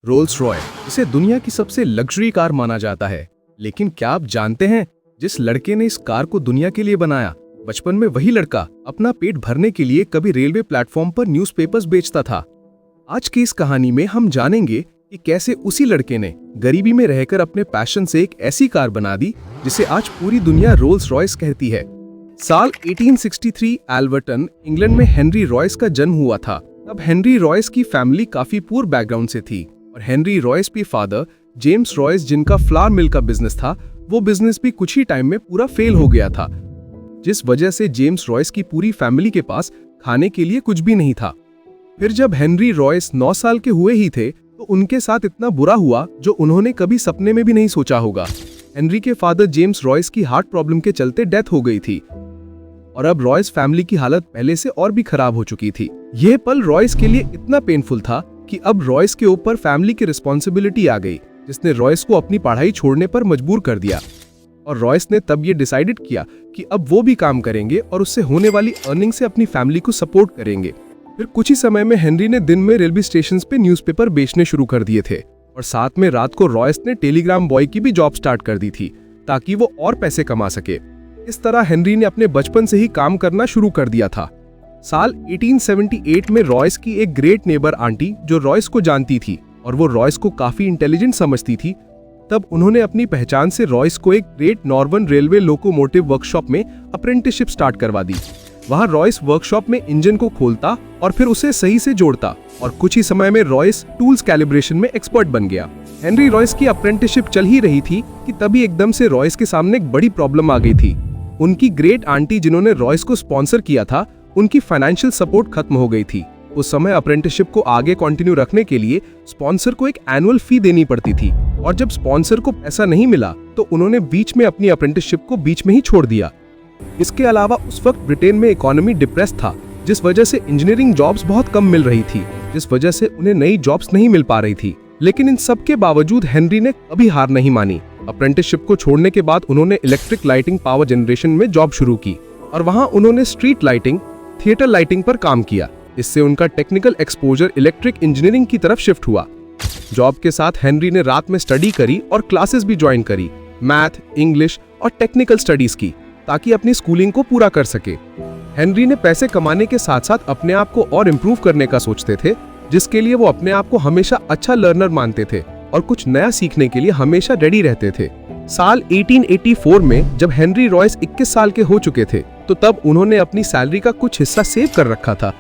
Roles Roy इसे दुनिया की सबसे लग्जरी कार माना जाता है। लेकिन क्या आप जानते हैं, जिस लड़के ने इस कार को दुनिया के लिए बनाया, बचपन में वही लड़का अपना पेट भरने के लिए कभी रेलवे प्लेटफॉर्म पर न्यूज़पेपर्स बेचता था। आज की इस कहानी में हम जानेंगे कि कैसे उसी लड़के ने गरीबी में रहकर अपने पैशन से एक ऐसी कार बना दी जिसे आज पूरी दुनिया रोल्स रॉयस कहती है। साल 1863 एल्वर्टन, इंग्लैंड में हेनरी रॉयस का जन्म हुआ था। तब हेनरी रॉयस की फैमिली काफी पुअर बैकग्राउंड से थी और हेनरी रॉयस के फादर जेम्स रॉयस, जिनका फ्लावर मिल का बिजनेस था, वो बिजनेस भी कुछ ही टाइम में पूरा फेल हो गया था, जिस वजह से जेम्स रॉयस की पूरी फैमिली के पास खाने के लिए कुछ भी नहीं था। फिर जब हेनरी रॉयस 9 साल के हुए ही थे तो उनके साथ इतना बुरा हुआ जो उन्होंने कभी सपने में भी नहीं सोचा होगा। हेनरी के फादर जेम्स रॉयस की हार्ट प्रॉब्लम के चलते डेथ हो गई थी और अब रॉयस फैमिली की हालत पहले से और भी खराब हो चुकी थी। यह पल रॉयस के लिए इतना पेनफुल था कि अब रॉयस के ऊपर फैमिली की रिस्पॉन्सिबिलिटी आ गई, जिसने रॉयस को अपनी पढ़ाई छोड़ने पर मजबूर कर दिया। और रॉयस ने तब ये डिसाइडेड किया कि अब वो भी काम करेंगे और उससे होने वाली अर्निंग से अपनी फैमिली को सपोर्ट करेंगे। फिर कुछ ही समय में हेनरी ने दिन में रेलवे स्टेशन पे न्यूज़पेपर बेचने शुरू कर दिए थे और साथ में रात को रॉयस ने टेलीग्राम बॉय की भी जॉब स्टार्ट कर दी थी ताकि वो और पैसे कमा सके। इस तरह हेनरी ने अपने बचपन से ही काम करना शुरू कर दिया था। साल 1878 में रॉयस की एक ग्रेट नेबर आंटी, जो रॉयस को जानती थी और वो रॉयस को काफी इंटेलिजेंट समझती थी, तब उन्होंने अपनी पहचान से रॉयस को एक great northern railway locomotive workshop में अप्रेंटिसशिप स्टार्ट करवा दी। वहां रॉयस वर्कशॉप में इंजन को खोलता और फिर उसे सही से जोड़ता और कुछ ही समय में रॉयस टूल्स कैलिब्रेशन में एक्सपर्ट बन गया। हेनरी रॉयस की अप्रेंटिसशिप चल ही रही थी कि तभी एकदम से रॉयस के सामने एक बड़ी प्रॉब्लम आ गई थी। उनकी ग्रेट आंटी, जिन्होंने रॉयस को स्पॉन्सर किया था, उनकी फाइनेंशियल सपोर्ट खत्म हो गई थी। उस समय अप्रेंटिसशिप को आगे कंटिन्यू रखने के लिए स्पॉन्सर को एक एनुअल फी देनी पड़ती थी और जब स्पॉन्सर को पैसा नहीं मिला तो उन्होंने बीच में अपनी अप्रेंटिसशिप को बीच में ही छोड़ दिया। इसके अलावा उस वक्त ब्रिटेन में इकोनॉमी डिप्रेस था, जिस वजह से इंजीनियरिंग जॉब्स बहुत कम मिल रही थी, जिस वजह से उन्हें नई जॉब्स नहीं मिल पा रही थी। लेकिन इन सब के बावजूद हेनरी ने कभी हार नहीं मानी। अप्रेंटिसशिप को छोड़ने के बाद उन्होंने इलेक्ट्रिक लाइटिंग पावर जनरेशन में जॉब शुरू की और वहां उन्होंने स्ट्रीट लाइटिंग, थिएटर लाइटिंग पर काम किया। इससे उनका टेक्निकल एक्सपोजर इलेक्ट्रिक इंजीनियरिंग की तरफ शिफ्ट हुआ। जॉब के साथ हेनरी ने रात में स्टडी करी और क्लासेस भी ज्वाइन करी, मैथ, इंग्लिश और टेक्निकल स्टडीज की, ताकि अपनी स्कूलिंग को पूरा कर सके। हेनरी ने पैसे कमाने के साथ साथ अपने आप को और इम्प्रूव करने का सोचते थे, जिसके लिए वो अपने आप को हमेशा अच्छा लर्नर मानते थे और कुछ नया सीखने के लिए हमेशा रेडी रहते थे। साल 1884 में जब हेनरी रॉयस 21 साल के हो चुके थे तो तब उन्होंने अपनी सैलरी का कुछ हिस्सा सेव कर रखा था,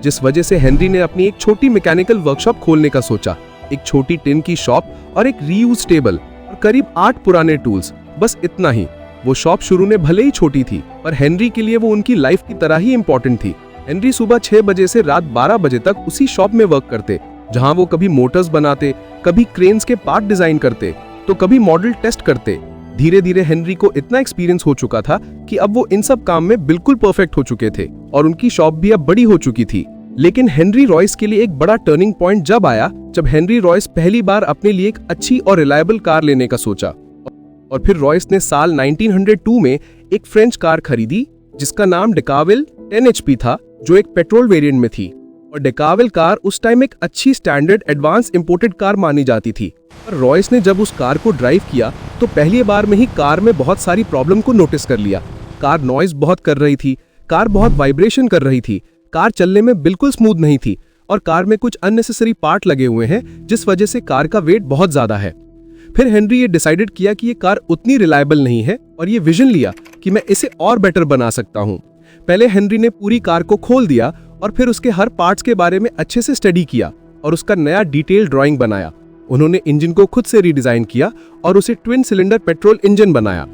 जिस वजह से हेनरी ने अपनी एक छोटी मैकेनिकल वर्कशॉप खोलने का सोचा। एक छोटी टिन की शॉप और एक रीयूज टेबल और करीब 8 पुराने टूल्स, बस इतना ही। वो शॉप शुरू में भले ही छोटी थी, पर हेनरी के लिए वो उनकी लाइफ की तरह ही इम्पोर्टेंट थी। हेनरी सुबह 6 बजे से रात 12 बजे तक उसी शॉप में वर्क करते, जहां वो कभी मोटर्स बनाते, कभी क्रेन्स के पार्ट डिजाइन करते, तो कभी मॉडल टेस्ट करते। धीरे धीरे हेनरी को इतना एक्सपीरियंस हो चुका था कि अब वो इन सब काम में बिल्कुल परफेक्ट हो चुके थे और उनकी शॉप भी अब बड़ी हो चुकी थी। लेकिन हेनरी रॉयस के लिए एक बड़ा टर्निंग पॉइंट जब आया जब हेनरी रॉयस पहली बार अपने लिए एक अच्छी और रिलायबल कार लेने का सोचा। और फिर रॉयस ने साल 1902 में एक फ्रेंच कार खरीदी जिसका नाम डेकाविल 10 HP था, जो एक पेट्रोल वेरिएंट में थी। और डेकाविल कार उस टाइम एक अच्छी स्टैंडर्ड एडवांस इंपोर्टेड कार मानी जाती थी। पर रॉयस ने जब उस कार को ड्राइव किया तो पहली बार में ही कार में बहुत सारी प्रॉब्लम को नोटिस कर लिया। कार नॉइज बहुत कर रही थी, कार बहुत वाइब्रेशन कर रही थी, कार चलने में बिल्कुल स्मूथ नहीं थी और कार में कुछ अननेसेसरी पार्ट लगे हुए हैं, जिस वजह से कार का वेट बहुत ज्यादा है। फिर हेनरी ये डिसाइडेड किया कि ये कार उतनी रिलायबल नहीं है और ये विजन लिया कि मैं इसे और बेटर बना सकता हूँ। पहले हेनरी ने पूरी कार को खोल दिया और फिर उसके हर पार्ट्स के बारे में अच्छे से स्टडी किया और उसका नया डिटेल ड्राइंग बनाया। उन्होंने इंजन को खुद से रीडिजाइन किया और उसे ट्विन सिलेंडर पेट्रोल इंजन बनाया।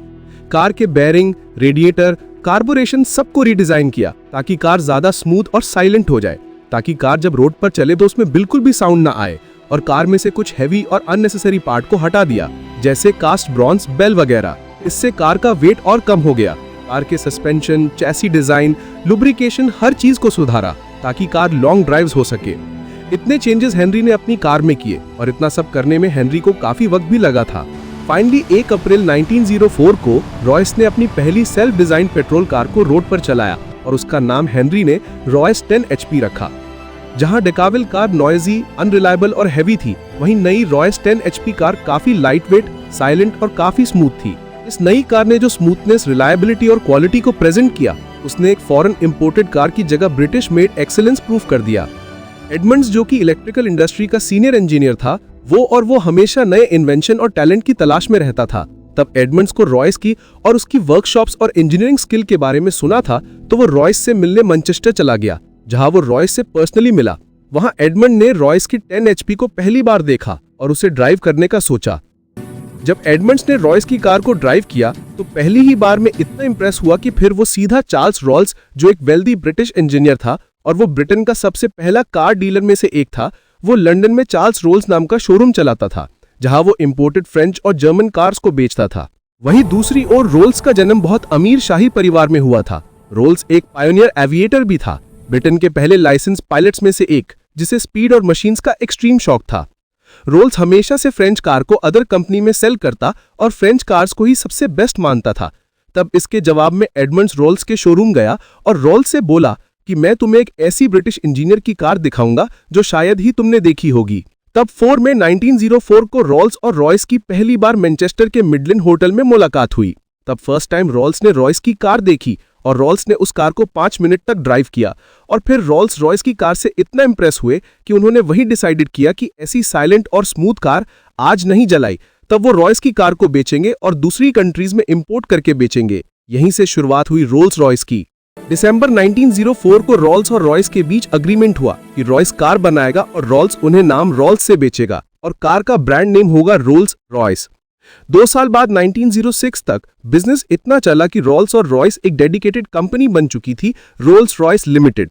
कार के बेयरिंग, रेडिएटर, कार्बोरेशन सबको रीडिजाइन किया ताकि कार ज्यादा स्मूथ और साइलेंट हो जाए, ताकि कार जब रोड पर चले तो उसमें बिल्कुल भी साउंड ना आए। और कार में से कुछ हैवी और अननेसेसरी पार्ट को हटा दिया, जैसे कास्ट ब्रॉन्ज बेल वगैरह। इससे कार का वेट और कम हो गया। कार के सस्पेंशन, चैसी डिजाइन, लुब्रिकेशन, हर चीज को सुधारा ताकि कार लॉन्ग ड्राइव्स हो सके। इतने चेंजेस हेनरी ने अपनी कार में किए और इतना सब करने में हेनरी को काफी वक्त भी लगा था। फाइनली 1 अप्रैल 1904 को रॉयस ने अपनी पहली सेल्फ डिजाइन पेट्रोल कार को रोड पर चलाया और उसका नाम हेनरी ने रॉयस 10 HP रखा। जहां डेकाविल कार नॉइजी, अनरिलायबल और हैवी थी, वहीं नई रॉयस 10 HP कार काफी लाइटवेट, साइलेंट और काफी स्मूथ थी। इस नई कार ने जो स्मूथनेस, रिलायबिलिटी और क्वालिटी को प्रेजेंट किया, उसने एक फॉरेन इंपोर्टेड कार की जगह ब्रिटिश मेड एक्सीलेंस प्रूफ कर दिया। एडमंड्स, जो कि इलेक्ट्रिकल इंडस्ट्री का सीनियर इंजीनियर था, वो हमेशा नए इन्वेंशन और टैलेंट की तलाश में रहता था। तब एडमंड्स को रॉयस की और उसकी वर्कशॉप्स और इंजीनियरिंग स्किल के बारे में सुना था, तो वो रॉयस से मिलने मैनचेस्टर चला गया, जहां वो रॉयस से पर्सनली मिला। वहां एडमंड ने रॉयस की 10 HP को पहली बार देखा और उसे ड्राइव करने का सोचा। जब एडमंड्स ने रॉयस की कार को ड्राइव किया, तो पहली ही बार में इतना इंप्रेस हुआ कि फिर वो सीधा चार्ल्स रॉल्स, जो एक वेल्दी ब्रिटिश इंजीनियर था और वो ब्रिटेन का सबसे पहला कार डीलर में से एक था, वो लंदन में चार्ल्स रोल्स नाम का शोरूम चलाता था, जहां वो इंपोर्टेड फ्रेंच और जर्मन कार्स को बेचता था। वहीं दूसरी ओर रोल्स का जन्म बहुत अमीर शाही परिवार में हुआ था। रोल्स एक पायोनियर एविएटर भी था, ब्रिटेन के पहले लाइसेंस पायलट्स में से एक, जिसे स्पीड और मशीन्स का एक्सट्रीम शौक था। रोल्स हमेशा से फ्रेंच कार को अदर कंपनी में सेल करता और फ्रेंच कार्स को ही सबसे बेस्ट मानता था। तब इसके जवाब में एडमंड्स रोल्स के शोरूम गया और रोल्स से बोला कि मैं तुम्हें एक ऐसी ब्रिटिश इंजीनियर की कार दिखाऊंगा जो शायद ही तुमने देखी होगी। तब 4 मई 1904 को रोल्स और रॉयस की पहली बार मैनचेस्टर के मिडलैंड होटल में मुलाकात हुई। तब फर्स्ट टाइम रोल्स ने रॉयस की कार देखी और रोल्स ने उस कार को 5 मिनट तक ड्राइव किया और फिर रोल्स रॉयस की कार से इतना इंप्रेस हुए कि उन्होंने वही डिसाइडेड किया कि ऐसी साइलेंट और स्मूथ कार आज नहीं जलाई। तब वो रॉयस की कार को बेचेंगे और दूसरी कंट्रीज में इंपोर्ट करके बेचेंगे। यहीं से शुरुआत हुई रोल्स रॉयस की। दिसंबर 1904 को रोल्स और रॉयस के बीच अग्रीमेंट हुआ कि रॉयस कार बनाएगा और रोल्स उन्हें नाम रोल्स से बेचेगा और कार का ब्रांड नेम होगा रोल्स रॉयस। 2 साल बाद 1906 तक बिजनेस इतना चला कि रोल्स और रॉयस एक डेडिकेटेड कंपनी बन चुकी थी, रोल्स रॉयस लिमिटेड।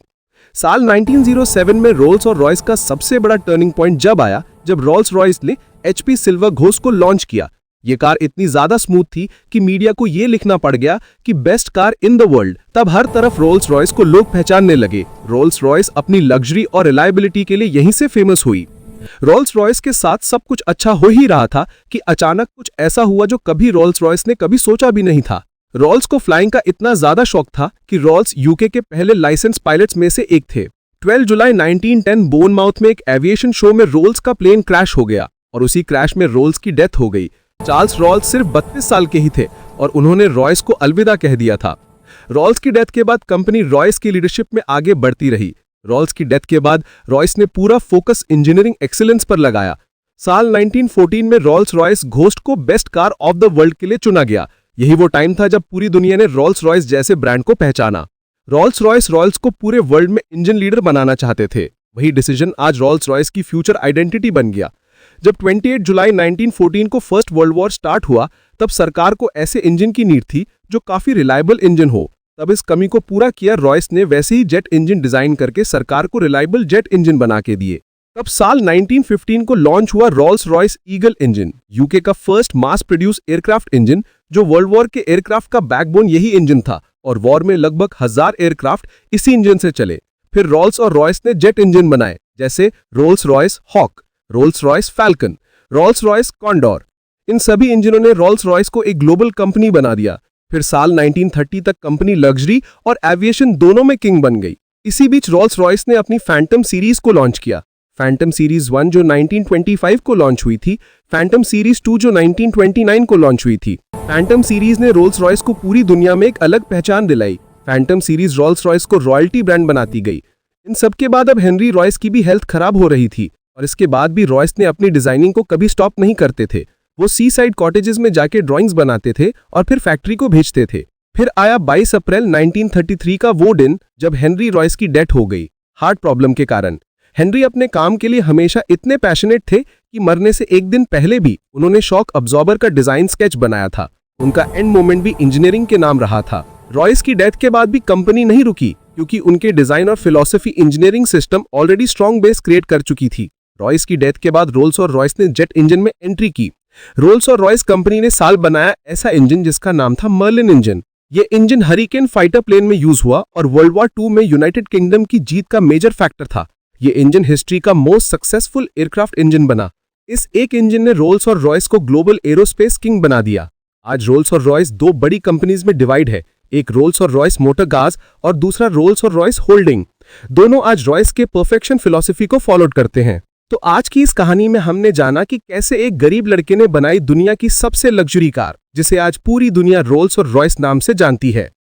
साल 1907 में रोल्स और रॉयस का सबसे बड़ा टर्निंग पॉइंट जब आया, जब रोल्स रॉयस ने HP सिल्वर घोस्ट को लॉन्च किया। ये कार इतनी ज्यादा स्मूथ थी कि मीडिया को ये लिखना पड़ गया कि best car in the world. तब हर तरफ रोल्स रॉयस को लोग पहचानने लगे। रोल्स रॉयस अपनी लग्जरी और रिलायबिलिटी के लिए यहीं से फेमस हुई। रोल्स रॉयस के साथ सब कुछ अच्छा हो ही रहा था कि अचानक कुछ ऐसा हुआ जो कभी रोल्स रॉयस ने कभी सोचा भी नहीं था। रोल्स को फ्लाइंग का इतना ज्यादा शौक था कि रोल्स यूके के पहले लाइसेंस पायलट्स में से एक थे। 12 जुलाई 1910 बोनमाउथ में एक एविएशन शो में रोल्स का प्लेन क्रैश हो गया और उसी क्रैश में रोल्स की डेथ हो गई। चार्ल्स रॉल्स सिर्फ 32 साल के ही थे और उन्होंने रॉयस को अलविदा कह दिया था। रॉल्स की डेथ के बाद कंपनी रॉयस की लीडरशिप में आगे बढ़ती रही। रॉल्स की डेथ के बाद रॉयस ने पूरा फोकस इंजीनियरिंग एक्सीलेंस पर लगाया। साल 1914 में रोल्स रॉयस घोस्ट को best car of the world के लिए चुना गया। यही वो टाइम था जब पूरी दुनिया ने रोल्स रॉयस जैसे ब्रांड को पहचाना। रोल्स रॉयस रॉयस को पूरे वर्ल्ड में इंजन लीडर बनाना चाहते थे। वही डिसीजन आज रोल्स रॉयस की फ्यूचर आइडेंटिटी बन गया। जब 28 जुलाई 1914 को फर्स्ट वर्ल्ड वॉर स्टार्ट हुआ, तब सरकार को ऐसे इंजन की नीड थी जो काफी रिलायबल इंजन हो। तब इस कमी को पूरा किया रॉयस ने वैसे ही जेट इंजन डिजाइन करके सरकार को रिलायबल जेट इंजन बना के दिए। तब साल 1915 को लॉन्च हुआ Rolls Royce eagle engine, UK का first mass produce aircraft engine, जो वर्ल्ड वॉर के एयरक्राफ्ट का बैकबोन यही इंजन था और वॉर में लगभग 1000 एयरक्राफ्ट इसी इंजन से चले। फिर रोल्स और रॉयस ने जेट इंजन बनाए, जैसे Rolls Royce Hawk, Rolls Royce Falcon, Rolls Royce Condor. इन सभी इंजनों ने रोल्स रॉयस को एक ग्लोबल कंपनी बना दिया। फिर साल 1930 तक कंपनी लग्जरी और एविएशन दोनों में किंग बन गई। इसी बीच रोल्स रॉयस ने अपनी फैंटम सीरीज को लॉन्च किया। फैंटम सीरीज 1 जो 1925 को लॉन्च हुई थी, फैंटम सीरीज 2 जो 1929 को लॉन्च हुई थी। फैंटम सीरीज ने रोल्स रॉयस को पूरी दुनिया में एक अलग पहचान दिलाई। फैंटम सीरीज रोल्स रॉयस को रॉयल्टी ब्रांड बनाती गई। इन सब के बाद अब हेनरी रॉयस की भी हेल्थ खराब हो रही थी और इसके बाद भी रॉयस ने अपनी डिजाइनिंग को कभी स्टॉप नहीं करते थे। वो सी साइड कॉटेजेस में जाके ड्राइंग्स बनाते थे और फिर फैक्ट्री को भेजते थे। फिर आया 22 अप्रैल 1933 का वो दिन जब हेनरी रॉयस की डेथ हो गई हार्ट प्रॉब्लम के कारण। हेनरी अपने काम के लिए हमेशा इतने पैशनेट थे कि मरने से एक दिन पहले भी उन्होंने शॉक अब्जॉर्बर का डिजाइन स्केच बनाया था। उनका एंड मोमेंट भी इंजीनियरिंग के नाम रहा था। रॉयस की डेथ के बाद भी कंपनी नहीं रुकी क्योंकि उनके डिजाइन और philosophy engineering system already strong base create कर चुकी थी। रॉयस की डेथ के बाद रोल्स और रॉयस ने जेट इंजन में एंट्री की। रोल्स और रॉयस कंपनी ने साल बनाया ऐसा इंजन जिसका नाम था मर्लिन इंजन। ये इंजन हरिकेन फाइटर प्लेन में यूज हुआ और वर्ल्ड वॉर 2 में यूनाइटेड किंगडम की जीत का मेजर फैक्टर था। ये इंजन हिस्ट्री का मोस्ट सक्सेसफुल एयरक्राफ्ट इंजन बना। इस एक इंजन ने रोल्स और रॉयस को ग्लोबल एरोस्पेस किंग बना दिया। आज रोल्स और रॉयस दो बड़ी कंपनीज में डिवाइड है, एक रोल्स और रॉयस मोटर गाज और दूसरा रोल्स और रॉयस होल्डिंग। दोनों आज रॉयस के परफेक्शन फिलॉसफी को फॉलो करते हैं। तो आज की इस कहानी में हमने जाना कि कैसे एक गरीब लड़के ने बनाई दुनिया की सबसे लग्जरी कार, जिसे आज पूरी दुनिया रोल्स और रॉयस नाम से जानती है।